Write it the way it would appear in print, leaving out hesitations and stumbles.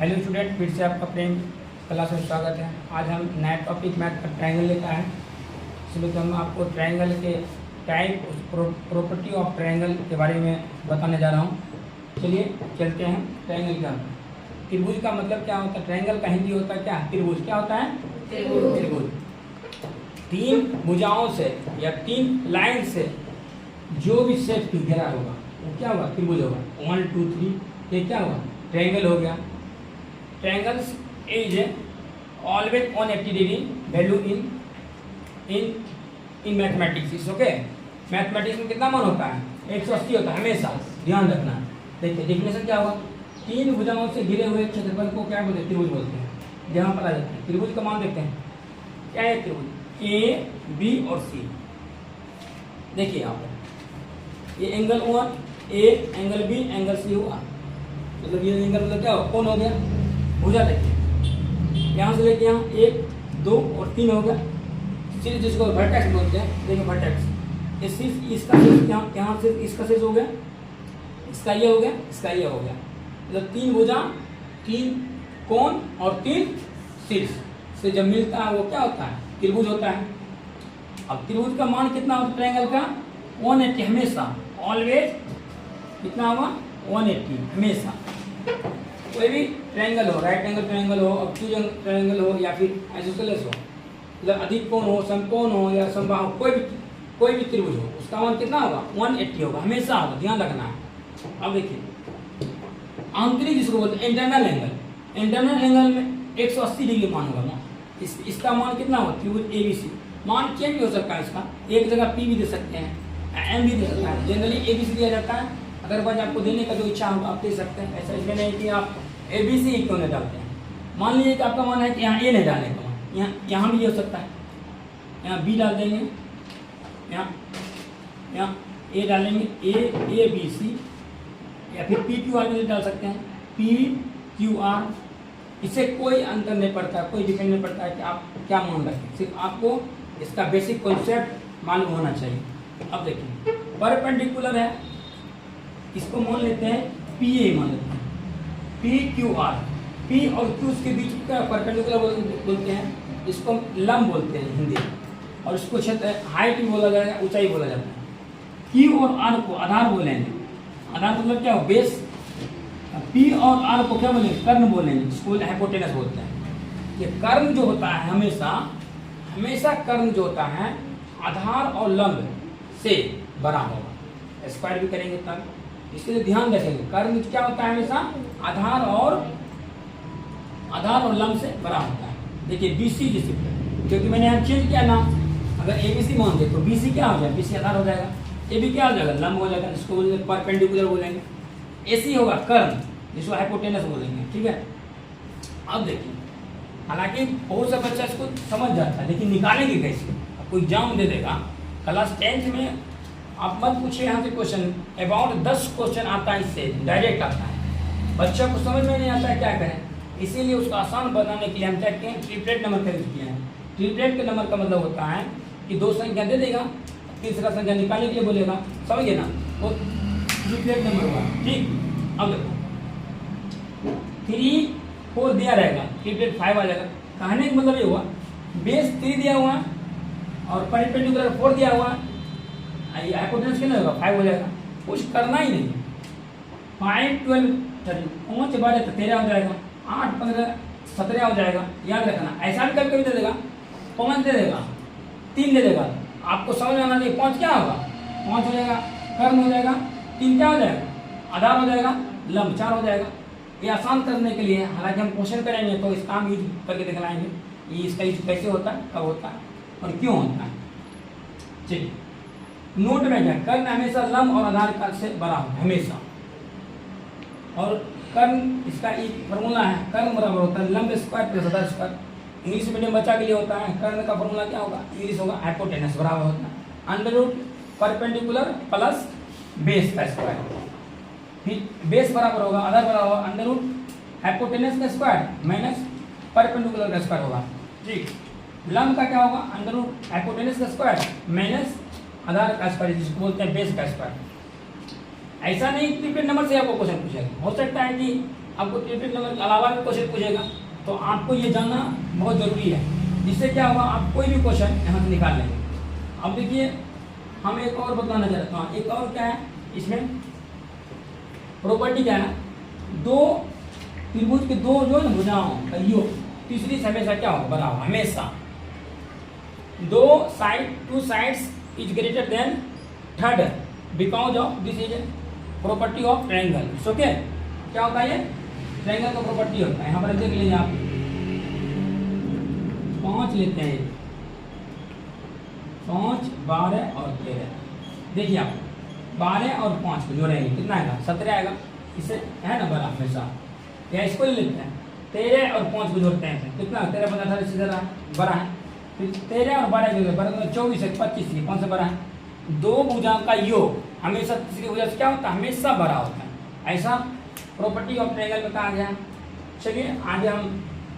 Hello student, फिर से आपका प्रेम क्लास में स्वागत है। आज हम नया टॉपिक मैथ का ट्रायंगल लेकर आए हैं। इसमें तो हम आपको ट्रायंगल के टाइप, प्रॉपर्टी ऑफ ट्रायंगल के बारे में बताने जा रहा हूँ। चलिए चलते हैं। ट्रायंगल क्या होता है? त्रिभुज का मतलब क्या होता है? ट्रायंगल का हिंदी होता है क्या? त्रिभुज। क्या होता है? त्रिभुज। तीन भुजाओं से या तीन लाइन से जो भी शेप घेरा होगा वो क्या होगा? त्रिभुज होगा। 1 2 3 ये क्या होगा? ट्रायंगल हो गया। Triangles is always 180 degree value in mathematics. Okay, mathematics में कितना मान होता है? 180 होता है हमेशा, ध्यान रखना। देखिए डेफिनेशन क्या होगा? तीन भुजाओं से घिरे हुए क्षेत्रफल को क्या बोलते हैं? त्रिभुज बोलते हैं। जहाँ पर आ जाता है त्रिभुज का मान देखते हैं। क्या है त्रिभुज? ए बी और सी। देखिए यहाँ पर ये एंगल हुआ ए, एंगल बी, एंगल सी हुआ। मतलब ये एंगल मतलब क्या हो? कौन हो गया? भुजा। देखिए यहाँ से लेके यहाँ 1 2 और 3 हो गया। सिर्फ जिसको वर्टेक्स बोलते हैं। देखिए वर्टेक्स, ये सिर्फ इसका शेष यहाँ से इसका शेष हो गया, इसका ये हो गया, इसका ये हो गया। मतलब तीन भुजा, तीन कोण और तीन शीर्ष से जब मिलता है वो क्या होता है? त्रिभुज होता है। अब त्रिभुज का मान कितना होता है? ट्रायंगल का 180 हमेशा, ऑलवेज कितना होगा? 180 हमेशा। कोई भी ट्रायंगल हो, राइट एंगल ट्रायंगल हो, ऑब्टूज ट्रायंगल हो या फिर आइसोसेलेस हो, मतलब अधिक कोण हो, समकोण हो या समबाहु, कोई भी त्रिभुज हो, उसका मान कितना होगा? 180 होगा हमेशा होगा, ध्यान रखना है। अब देखिए आंतरिक जिसको बोलते हैं इंटरनल एंगल। इंटरनल एंगल में 180 डिग्री मान होगा। इसका मान कितना होगा? त्रिभुज एबीसी। मान चेंज भी हो सकता है इसका, एक जगह पी भी दे सकते हैं, एम भी दे सकता है। जनरली एबीसी दिया जाता है। अदरवाइज आपको देने का जो इच्छा हो आप दे सकते हैं। ऐसा इसलिए नहीं कि आप एबीसी क्यों नहीं डालते हैं। मान लीजिए कि आपका मान है कि यहाँ ए नहीं डालने का मान, यहाँ भी हो सकता है, यहाँ बी डाल देंगे, यहाँ ए डालेंगे, ए बी सी, या फिर पी क्यू आर भी डाल सकते हैं, पी क्यू आर। इससे कोई अंतर नहीं पड़ता, कोई डिपेंड नहीं पड़ता है कि आप क्या मान रखें। सिर्फ आपको इसका बेसिक कॉन्सेप्ट मालूम होना चाहिए। अब देखिए परपेंडिकुलर है, इसको मान लेते हैं पी ए, मान लेते हैं पी क्यू आर। पी और क्यू के बीच का परपेंडिकुलर बोलते हैं, इसको लंब बोलते हैं हिंदी, और इसको क्षेत्र हाइट भी बोला जाएगा, ऊंचाई बोला जाता है। क्यू और आर को आधार बोलेंगे। आधार मतलब क्या हो? बेस। पी और आर को क्या बोलेंगे? कर्ण बोलेंगे, इसको हाइपोटेनस बोलते हैं। ये कर्ण जो होता है हमेशा कर्ण जो होता है आधार और लंब से बड़ा होगा। स्क्वायर भी करेंगे तब, इसलिए ध्यान रखेंगे। कर्ण क्या होता है? हमेशा आधार और लंब से बड़ा होता है। देखिए बीसी जिसे, क्योंकि मैंने यहाँ चेंज किया नाम, अगर एबीसी मानते तो बीसी क्या हो जाएगा? बीसी आधार हो जाएगा, ए भी क्या हो जाएगा? लंब हो जाएगा, इसको बोलेंगे परपेंडिकुलर बोलेंगे। एसी होगा कर्ण, जिसको हाइपोटेनस बोलेंगे। ठीक है। अब देखिए, हालांकि बहुत सा बच्चा इसको समझ जाता है, लेकिन निकालेंगे कैसे? आपको एग्जाम दे देगा क्लास 10th में, आप मत पूछिए यहाँ से क्वेश्चन, अबाउट 10 क्वेश्चन आता है, इससे डायरेक्ट आता है। बच्चा को समझ में नहीं आता है क्या करें, इसीलिए उसको आसान बनाने के लिए हम क्या किए हैं? ट्रिपलेट नंबर का यूज किया है। ट्रिपलेट के नंबर का मतलब होता है कि 2 संख्या दे देगा, तीसरा संख्या निकालने के लिए बोलेगा, समझिए ना, वो ट्रिपलेट नंबर हुआ। ठीक। अब देखो 3 4 दिया रहेगा, ट्रिपलेट 5 आ जाएगा। कहने का मतलब ये हुआ बेस 3 दिया हुआ है और परपेंडिकुलर 4 दिया हुआ है, हाइपोटेनस कितना होगा? 5 हो जाएगा। कुछ करना ही नहीं। 5 12 5 12 13 हो जाएगा, 8 15 17 हो जाएगा। याद रखना, ऐसा भी कभी दे देगा 5 दे देगा, 3 दे देगा, आपको समझ में आना चाहिए 5 क्या होगा? 5 हो जाएगा, कर्ण हो जाएगा, 3 क्या हो जाएगा? आधार हो जाएगा, लंब 4 हो जाएगा। ये आसान करने के लिए, हालांकि हम क्वेश्चन करेंगे तो इसका हम यूज करके दिखलाएंगे ये इसका यूज कैसे होता है, कब होता है और क्यों होता है। चलिए नोट में क्या, कर्ण हमेशा लंब और आधार का से बड़ा होता है हमेशा। और कर्ण, इसका एक फॉर्मूला है, कर्ण बराबर होता है लंब स्क्वायर प्लस आधार स्क्वायर। इंग्लिश मीडियम बच्चा के लिए होता है, कर्ण का फॉर्मूला क्या होगा? इंग्लिश होगा हाइपोटेनस बराबर होता है under root perpendicular plus base का स्क्वायर। फिर बेस बराबर होगा, आधार बराबर होगा अंडर रूट हाइपोटेनस का स्क्वायर माइनस परपेंडिकुलर का स्क्वायर होगा। ठीक। लंब का क्या होगा? अंडर रूट हाइपोटेनस का स्क्वायर माइनस आधार का स्क्वायर, जिसको बोलते हैं बेस का स्क्वायर। ऐसा नहीं ट्रिपलेट नंबर से आपको क्वेश्चन पूछेगा। हो सकता है कि आपको ट्रिपलेट नंबर के अलावा भी क्वेश्चन पूछेगा, तो आपको ये जानना बहुत जरूरी है, जिससे क्या होगा आप कोई भी क्वेश्चन यहाँ से निकाल लेंगे। अब देखिए हम एक और बताना चाहता हूँ, एक और क्या है इसमें प्रॉपर्टी क्या है, दो त्रिभुज के दो जो है ना भुजाओं का योग तीसरी से हमेशा क्या होगा बराबर, हमेशा two sides is greater than third because of this is property of triangle. Okay, क्या होता है ये ट्रायंगल का प्रॉपर्टी होता है। यहाँ पर देख लीजिए आप 5 लेते हैं, 5, 12 और 13। देखिए आप 12 और 5 को जोड़ेंगे कितना आएगा, 17 आएगा। इससे है ना बड़ा हमेशा, या इसको ही लेते हैं 13 और 5 को जोड़ते हैं कितना, 13 15 18 से ज़रा बड़ा है, फिर 13 और 12 जो बड़ा 24 है, 25 है, कौन सा बड़ा है, दो भुजाओं का योग हमेशा तीसरी भुजा से क्या होता है, हमेशा बड़ा होता है। ऐसा प्रॉपर्टी ऑफ ट्रायंगल में कहा गया। चलिए आगे हम